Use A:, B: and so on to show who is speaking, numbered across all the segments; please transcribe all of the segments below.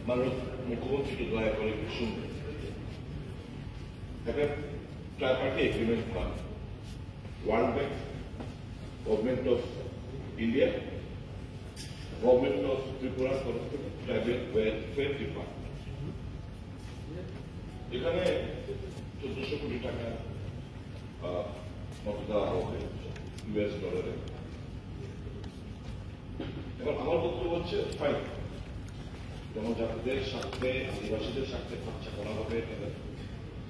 A: মাননীয় মুখ্যমন্ত্রীকে দয়া করে একটু শুনবেন। একটা tripartite agreement fund, world bank, government of India, government of ত্রিপুরার তরফ থেকে ট্রাইবেল ওয়েলফেয়ার ডিপার্টমেন্ট, এখানে 1400 কোটি টাকা মতো দেওয়া হবে US ডলারে। এখন আমার বক্তব্য হচ্ছে ফাইন, জনজাতিদের স্বার্থে, আদিবাসীদের স্বার্থে খরচা করা হবে, তাদের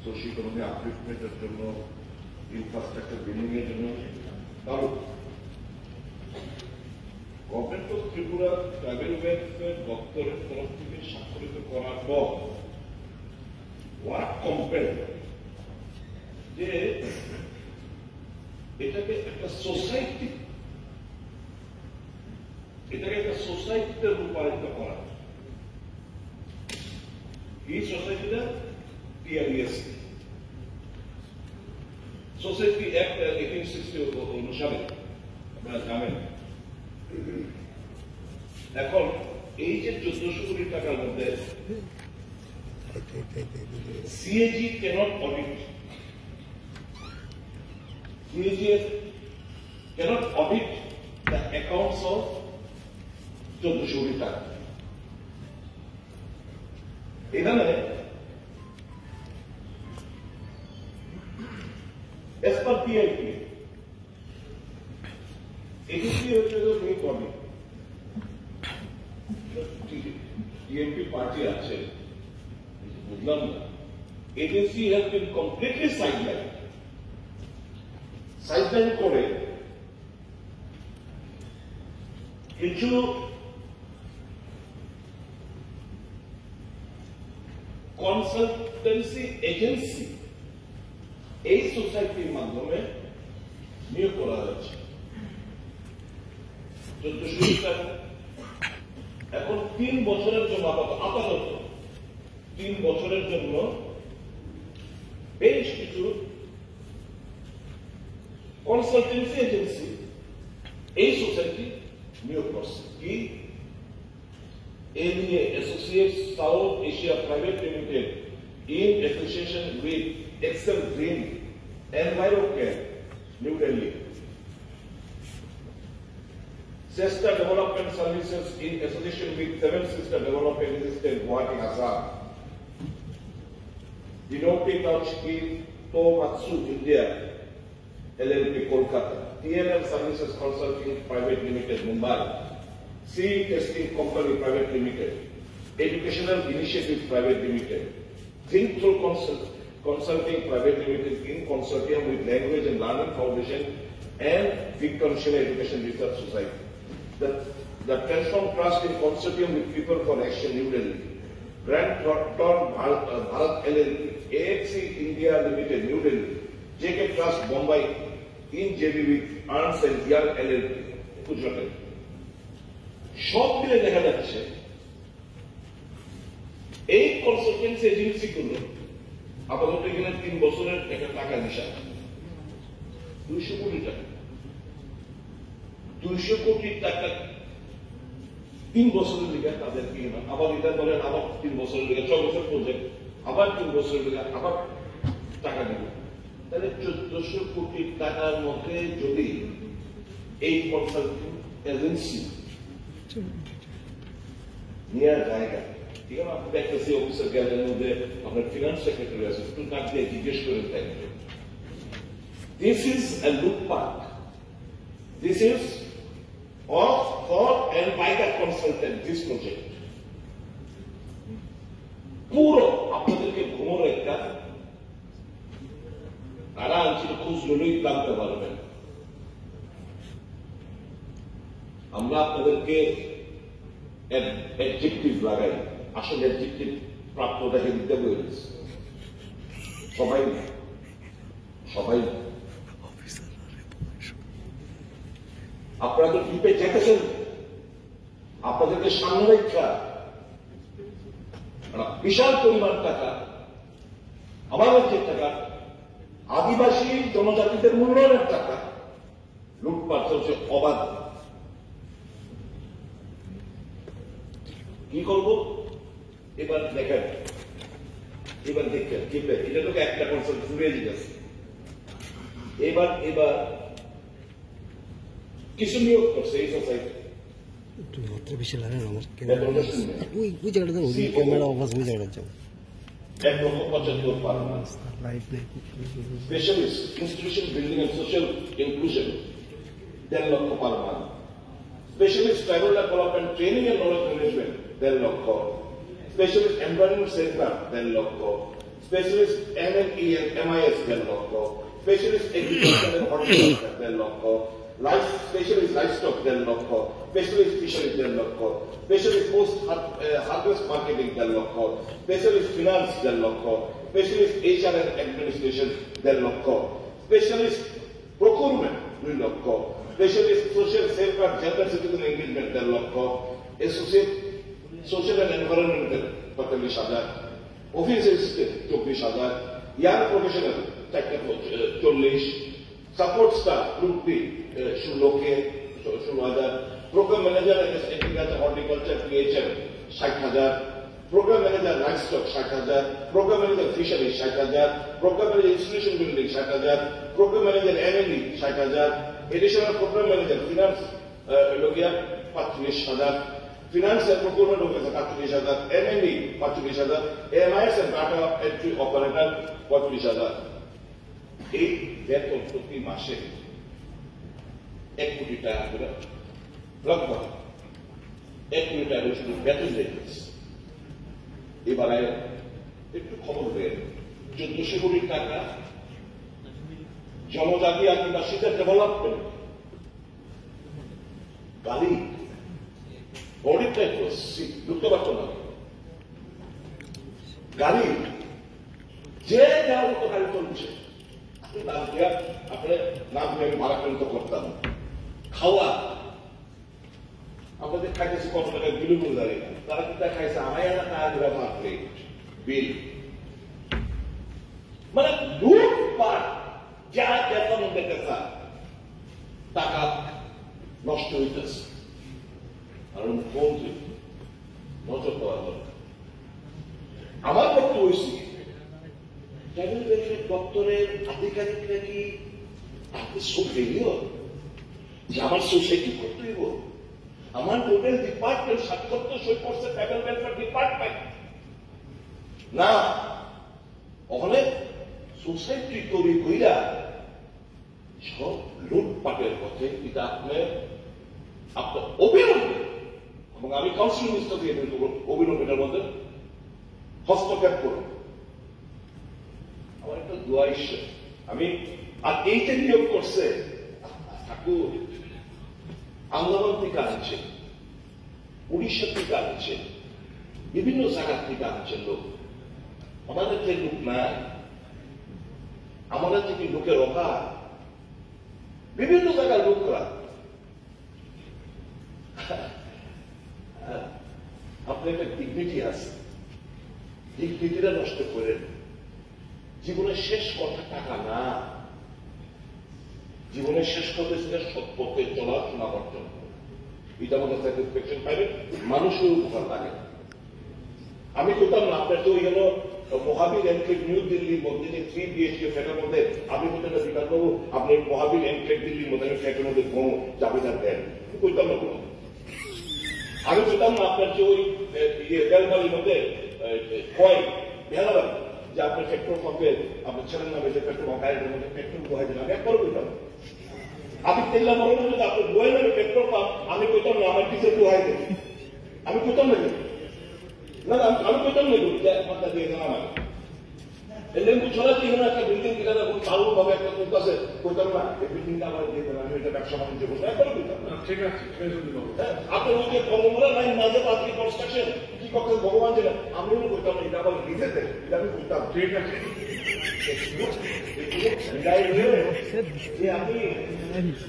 A: সোশ্যাল ইকোনমি আপলিফমেন্টের জন্য, ইনফ্রাস্ট্রাকচার বিল্ডিং এর জন্য। কারণ government of Tripura tribal welfare দপ্তরের তরফ থেকে স্বাক্ষরিত করার পর ওরা কম্পেয়ার যে এটাকে একটা সোসাইটিতে রূপায়িত করা। এই সোসাইটিটা TRES সোসাইটি অ্যাক্ট 1860 অনুসারে আপনারা জানেন। এখন এই যে 1400 কোটি টাকার মধ্যে CAG cannot audit. CAG cannot audit the accounts of 1400 কোটি টাকা। এখানে as per PIP agency হচ্ছে মেক অডিট। TMP পার্টি আছে বুঝলাম না, agency has been completely sideline করে কিছু কনসালটেন্সি এজেন্সি এই সোসাইটির মাধ্যমে নিয়োগ করা হয়েছে 1400 টাকা। এখন 3 বছরের জন্য আপাতত 3 বছরের জন্য বেশ কিছু কনসালটেন্সি এজেন্সি এই সোসাইটি নিয়োগ করছে। কি ABA Associates South Asia Private Limited in association with Excel Green Envirocare, New Delhi. Sister Development Services in association with Seven Sister Development Limited, Guwahati, Assam. Dinoti Kaushiki Tomatsu India LLP, Kolkata. TNL Services Consulting Private Limited, Mumbai. C Testing Company Private Limited. Educational Initiative Private Limited. Think Through Consulting Private Limited in consortium with Language and Learning Foundation and Victor Shela Education Research Society. The Transform Trust in consortium with People for Action, New Delhi. Grant Thornton Bharat LLP, AXC India Limited, New Delhi. JK Trust Bombay in JV with Ernst and Young LLP, Gujarat. সব মিলে দেখা যাচ্ছে এই consultancy agency গুলো আপাতত এখানে 3 বছরের একটা টাকা হিসাব 200 কোটি টাকা। 200 কোটি টাকা 3 বছরের লিগে তাদেরকে আবার এটা বলেন আবার 3 বছরের লিগে 6 বছর প্রজেক্ট, আবার 3 বছরের লিগে আবার টাকা দিব। তাহলে 1400 কোটি টাকার মধ্যে যদি এই কনসালটিং এজেন্সি নেওয়ার জায়গা, ঠিক আছে, আপনি দেখতেছি অফিসার গ্যালারির মধ্যে আপনার ফিনান্স সেক্রেটারি আছে, একটু কাজ দিয়ে জিজ্ঞেস করেন তাই। This is a loophole. This is of for and by the consultant, this project. পুরো আপনাদেরকে ঘুমোর একটা তারা আনছিল খুঁজ লইলেই জানতে পারবেন। আমরা আপনাদেরকে অ্যাডজেক্টিভ লাগাই, আসলে অ্যাডজেক্টিভ প্রাপ্ত দেখে দিতে বলেছি। সবাই আপনারা তো দ্বীপে যেতেছেন, আপনাদেরকে সামনে রেখা বিশাল পরিমাণ টাকা, আমাদের যে টাকা, আদিবাসী জনজাতিদের মূল্যায়নের টাকা লুটপাট চলছে অবাধ। কি করব? এবার দেখেন, এবার দেখেন এটা তো একটা কনসেপ্ট জুড়ে গেছে। এবার কিছু নিয়োগ করছে এই সোসাইটি,
B: একটু মাত্রা বেশি লাগে আমার ওই জায়গাটা ওই ক্যামেরা অফাস ওই জায়গাটা যাও
A: 1,75,000 পার মাস।
B: লাইভ নেই
A: specialist institution building and social inclusion 1.5 lakh per মাস। Specialist tribal development training and knowledge management 1.5 lakh. Specialist environment safeguard 1.5 lakh. Specialist MNE and MIS 1.5 lakh. Specialist agriculture and horticulture 1.5 lakh. Specialist livestock 1.5 lakh. Specialist fisheries 1.5 lakh. Specialist post harvest marketing 1.5 lakh. Specialist finance 1.5 lakh. Specialist HR and administration 1.5 lakh. Specialist procurement 2 lakh. Specialist social safeguard gender citizen engagement 1.5 lakh. Associate social and environmental 45,000। Office assistant 24,000। Young professional 40। Support staff group 16,000। Programme manager agriculture horticulture PHM 60,000। Programme manager livestock 60,000। Programme manager fisheries 60,000। Programme manager institution building 60,000। Programme manager MNE 60,000। Additional programme manager finance 35,000। Finance and procurement officer 35,000। MNE 45,000। MIS and data entry operator 45,000। এই বেতন প্রতি মাসে 1 কোটি টাকা করে লগভগ 1 কোটি টাকা শুধু বেতন দিতেছে। এবার একটু খবর দেন, 1400 কোটি টাকা জনজাতি আদিবাসীদের ডেভেলপমেন্ট, গাড়ি অনেকটা ঢুকতে পারতো না, গাড়ি যে যার মতো গাড়ি চলছে, আপনার নাম আমি ভাড়াক্রান্ত করতাম। খাওয়া আমাদের খাইতেছি কত টাকা বিলুগুলো দাঁড়িয়ে, তারা কিন্তু খাইছে আমার টাকা মাত্র বিল, মানে লুটপাট, যা বেতন দেখেছে টাকা নষ্ট হইতেছে। আর মুখ্যমন্ত্রী নজর দেওয়া দরকার। আমার বক্তব্য হয়েছে ট্রাইবাল ওয়েলফেয়ার দপ্তরের আধিকারিকরা কি আপনি সব ফেলিওর যে আমার সোসাইটি করতে হইব, আমার টোটাল ডিপার্টমেন্ট সাক্ষরতা সই করছে ট্রাইবাল ওয়েলফেয়ার ডিপার্টমেন্ট না, ওখানে সোসাইটি তৈরি কইরা সব লুটপাটের পথে এটা আপনার অবিলম্বে, এবং আমি কাউন্সিল মিনিস্টার দিয়ে অবিলম্বে এটার মধ্যে হস্তক্ষেপ করব। আমার একটা দোয়া ঈশ্বর, আমি আর এইটা নিয়োগ করছে ঠাকুর আন্দামান থেকে আনছে, উড়িষ্যা থেকে আনছে, বিভিন্ন জায়গা থেকে আনছে লোক। আমাদের যে লোক নাই, আমাদের থেকে লোকের অভাব, বিভিন্ন জায়গার লোকরা। আপনার একটা ডিগনিটি আছে, ডিগনিটিটা নষ্ট করেন। জীবনের শেষ কথা টাকা না, জীবনের শেষ কথা ছিল সৎ পথে চলা, শোনা অর্জন। এটা আমাদের স্যাটিসফ্যাকশন পাইবে, মানুষের উপকার লাগে। আমি কোথাও না, আপনার তো গেল মহাবীর এনক্লেভ নিউ দিল্লির মধ্যে যে 3 BHK ফ্ল্যাটের মধ্যে আমি কোথাও বিকাশ করবো, আপনি মহাবীর এনক্লেভ দিল্লির মধ্যে আমি ফ্ল্যাটের মধ্যে কোনো জাবেদার দেন, কইতাম না কোনো। আমি বলতাম না আপনার যে ওই বেলমালির মধ্যে কয় বেহালাবাড়ি যে আপনার পেট্রোল পাম্পে আপনার ছেলের নামে যে পেট্রোল পাম্প গাড়ির মধ্যে পেট্রোল বহাই দিলাম, একবারও বলতাম। আমি তেল্লা মনে যদি আপনার বয়ে নামে পেট্রোল পাম্প, আমি কইতাম না আমার ডিজেল বহাই দেবে, আমি কইতাম না, না আমি কইতাম না মাথা দিয়ে জানা না। লেম্বু ছড়া দিয়ে একটা বিল্ডিং দেখা যায় খুব চালু ভাবে একটা লোক আছে, কইতাম না এই বিল্ডিংটা আমার দিয়ে দেবেন, আমি এটা ব্যবসা বাণিজ্য করবো, একবারও কইতাম না। ঠিক আছে, আপনার ওই যে কর্মমূলা লাইন মাঝে পাত্রী কনস্ট্রাকশন কি করতে ভগবান জানে, আমিও কইতাম না, এটা আবার লিখে দেয়, এটা আমি কইতাম। ঠিক আছে,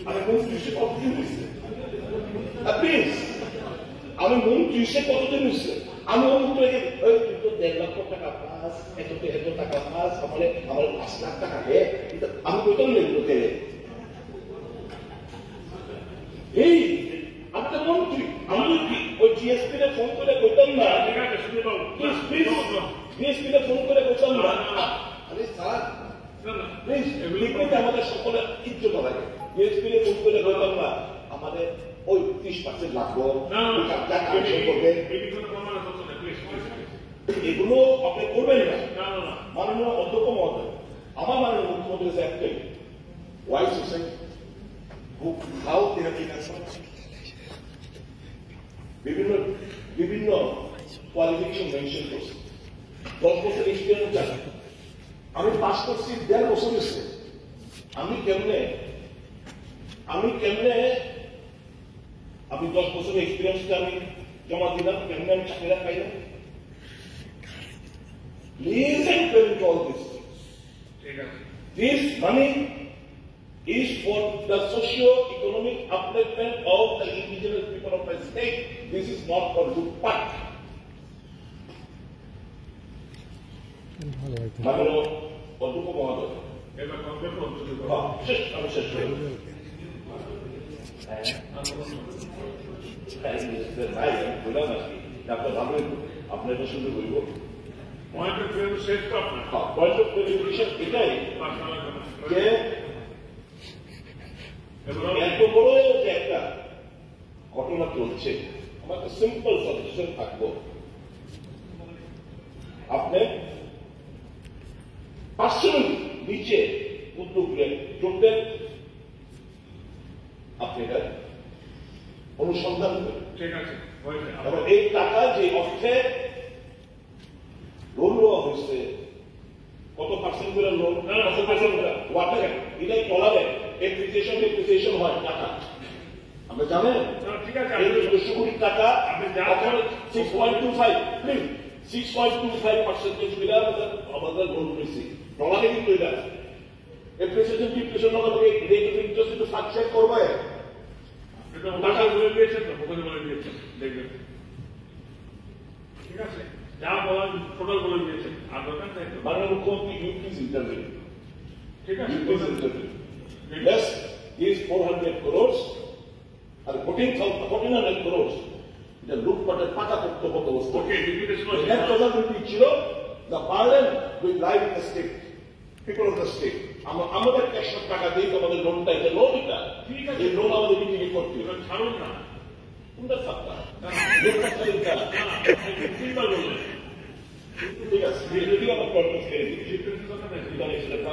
A: আমি মন্ত্রী কতদিন হয়েছে, আমি মন্ত্রী সে কতদিন হয়েছে, আমি তো 1.5 লক্ষ টাকা পাস, এত টাকা পাস, আমার 5 লাখ টাকা হে, আমি কইতাম না এগুলো দেয়। এই আপনি মন্ত্রী, আমি ওই GSP ডিএসপিতে ফোন করে কইতাম না,
C: ঠিক আছে শুনে পাবো
A: ডিএসপিতে ফোন করে কইতাম না, আরে স্যার প্লিজ লিখতে আমাদের সকলের ইজ্জত লাগে। ডিএসপিতে ফোন করে কইতাম না আমাদের ওই 30% লাগবো, এগুলো আপনি করবেন না। মাননীয় অধ্যক্ষ মহোদয়, আমার মাননীয় মুখ্যমন্ত্রী একটাই, ওয়াই সোসাইটি হাউ বিভিন্ন কোয়ালিফিকেশন মেনশন করছে। 10 বছর এক্সপিরিয়েন্স জানি, আমি পাস করছি 1.5 বছর হয়েছে। আমি কেমনে আমি 10 বছরের এক্সপিরিয়েন্সটা আমি জমা দিলাম, কেমনে আমি চাকরিটা পাইলাম? Listen to all this. This money is for the socio-economic upliftment of the indigenous people of the state. This is not for loophole. মাননীয় অধ্যক্ষ মহোদয়, আমি শেষ করি। ভাই বললাম আজকে আপনার ভালো, আপনার এটা শুনতে বলব। পয়েন্ট অফ ক্লারিফিকেশন এটাই যে এত বড় যে একটা ঘটনা চলছে, আমার একটা সিম্পল সাজেশন থাকবো, আপনি পার্সোনালি নিচে উদ্যোগ যোগ দেন, আপনি এটা অনুসন্ধান করেন।
C: ঠিক আছে,
A: এবং এই টাকা যে অর্থে লোন নেওয়া হয়েছে, কত পার্সেন্ট করে লোন, কত পার্সেন্ট ওয়াটার এটাই বলাবেন, এপ্রিসিয়েশন হয় টাকা, আপনি জানেন?
C: ঠিক আছে,
A: 200 কোটি টাকা 6.25% মিলে আমাদের লোন পেয়েছি, ডলারে কিন্তু এটা appreciation depreciation rate of interest একটু ফ্লাকচুয়েট করবে।
C: টাকা বলে দিয়েছেন তো, ওখানে বলে দিয়েছেন, দেখবেন। ঠিক আছে, যা বলার টোটাল বলে দিয়েছেন, আর দরকার নেই।
A: মাননীয় মুখ্যমন্ত্রী, ইউ প্লিজ ইন্টারভিউ।
C: ঠিক আছে,
A: you please interview. Yes, is 400 crores আর 1400 crores এটা লুটপাটের পাকা করতে হতো।
C: ওকে,
A: That প্রধানমন্ত্রী ছিল the burden will lie with the state, people of the state. আমাদের ট্যাক্সের টাকা দিয়ে আমাদের লোনটা, এটা লোন, এটা
C: ঠিক আছে,
A: এই লোন আমাদের বিক্রি করতে হবে।
C: ছাড়ুন না,
A: কোনটা সত্তা লোনটা খালিটা ঠিক আছে, যদি আমার প্রবলেম খেয়ে দিচ্ছি, এটা